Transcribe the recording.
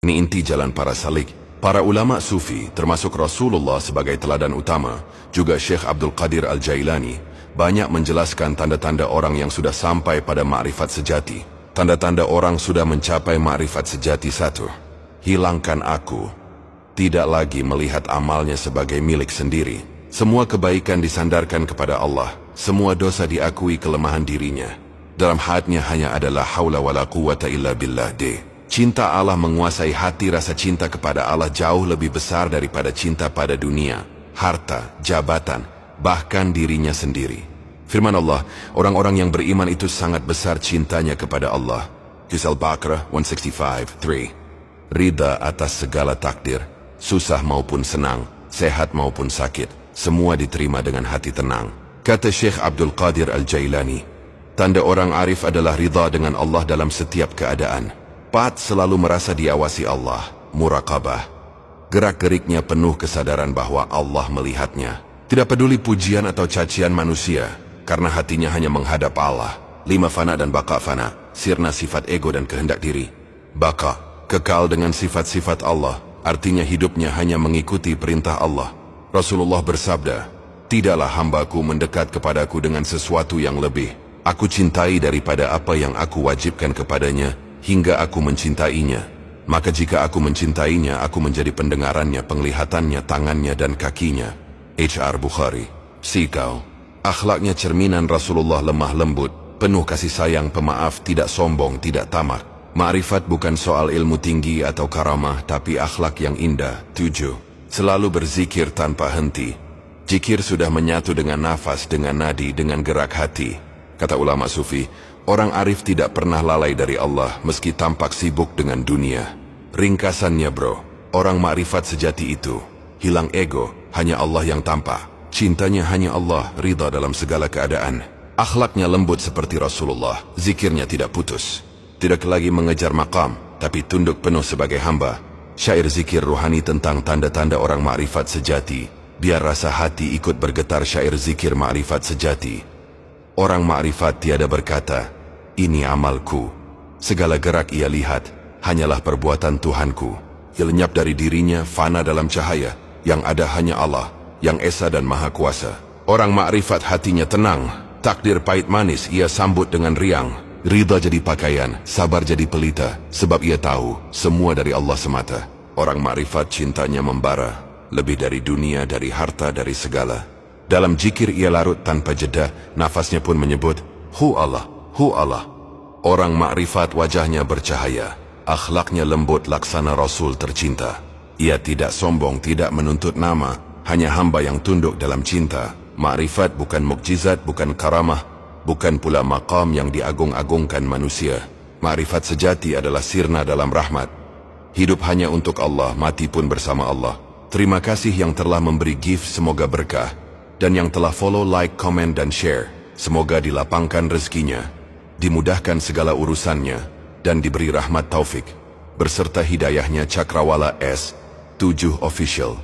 Ini inti jalan para salik. Para ulama sufi, termasuk Rasulullah sebagai teladan utama, juga Syekh Abdul Qadir Al-Jailani, banyak menjelaskan tanda-tanda orang yang sudah sampai pada ma'rifat sejati. Tanda-tanda orang sudah mencapai ma'rifat sejati. 1. Hilangkan aku. Tidak lagi melihat amalnya sebagai milik sendiri. Semua kebaikan disandarkan kepada Allah. Semua dosa diakui kelemahan dirinya. Dalam hatinya hanya adalah haula wala quwata illa billah. Cinta Allah menguasai hati. Rasa cinta kepada Allah jauh lebih besar daripada cinta pada dunia, harta, jabatan, bahkan dirinya sendiri. Firman Allah, orang-orang yang beriman itu sangat besar cintanya kepada Allah. Kisah Al-Baqarah 165:3. Ridha atas segala takdir, susah maupun senang, sehat maupun sakit, semua diterima dengan hati tenang. Kata Syekh Abdul Qadir Al-Jailani, tanda orang arif adalah ridha dengan Allah dalam setiap keadaan. 4. Selalu merasa diawasi Allah, muraqabah. Gerak-geriknya penuh kesadaran bahwa Allah melihatnya. Tidak peduli pujian atau cacian manusia, karena hatinya hanya menghadap Allah. 5. Fana dan baka. Fana, sirna sifat ego dan kehendak diri. Baka, kekal dengan sifat-sifat Allah, artinya hidupnya hanya mengikuti perintah Allah. Rasulullah bersabda, tidaklah hambaku mendekat kepadaku dengan sesuatu yang lebih aku cintai daripada apa yang aku wajibkan kepadanya, hingga aku mencintainya. Maka jika aku mencintainya, aku menjadi pendengarannya, penglihatannya, tangannya, dan kakinya. H.R. Bukhari. Sikau. Akhlaknya cerminan Rasulullah lemah lembut, penuh kasih sayang, pemaaf, tidak sombong, tidak tamak. Ma'rifat bukan soal ilmu tinggi atau karamah, tapi akhlak yang indah. 7. Selalu berzikir tanpa henti. Zikir sudah menyatu dengan nafas, dengan nadi, dengan gerak hati. Kata ulama sufi, orang arif tidak pernah lalai dari Allah meski tampak sibuk dengan dunia. Ringkasannya bro, orang ma'rifat sejati itu hilang ego, hanya Allah yang tampak. Cintanya hanya Allah, ridha dalam segala keadaan. Akhlaknya lembut seperti Rasulullah, zikirnya tidak putus. Tidak lagi mengejar maqam, tapi tunduk penuh sebagai hamba. Syair zikir ruhani tentang tanda-tanda orang ma'rifat sejati. Biar rasa hati ikut bergetar syair zikir ma'rifat sejati. Orang ma'rifat tiada berkata, ini amalku. Segala gerak ia lihat, hanyalah perbuatan Tuhanku. Ia lenyap dari dirinya, fana dalam cahaya. Yang ada hanya Allah, yang esa dan maha kuasa. Orang ma'rifat hatinya tenang. Takdir pahit manis ia sambut dengan riang. Ridha jadi pakaian, sabar jadi pelita. Sebab ia tahu, semua dari Allah semata. Orang ma'rifat cintanya membara. Lebih dari dunia, dari harta, dari segala. Dalam zikir ia larut tanpa jeda. Nafasnya pun menyebut, Hu Allah. Hu Allah. Orang ma'rifat wajahnya bercahaya, akhlaknya lembut laksana Rasul tercinta. Ia tidak sombong, tidak menuntut nama, hanya hamba yang tunduk dalam cinta. Ma'rifat bukan mukjizat, bukan karamah, bukan pula maqam yang diagung-agungkan manusia. Ma'rifat sejati adalah sirna dalam rahmat. Hidup hanya untuk Allah, mati pun bersama Allah. Terima kasih yang telah memberi gift, semoga berkah. Dan yang telah follow, like, comment, dan share, semoga dilapangkan rezekinya, dimudahkan segala urusannya, dan diberi rahmat taufik, berserta hidayahnya. Cakrawala S7 Official.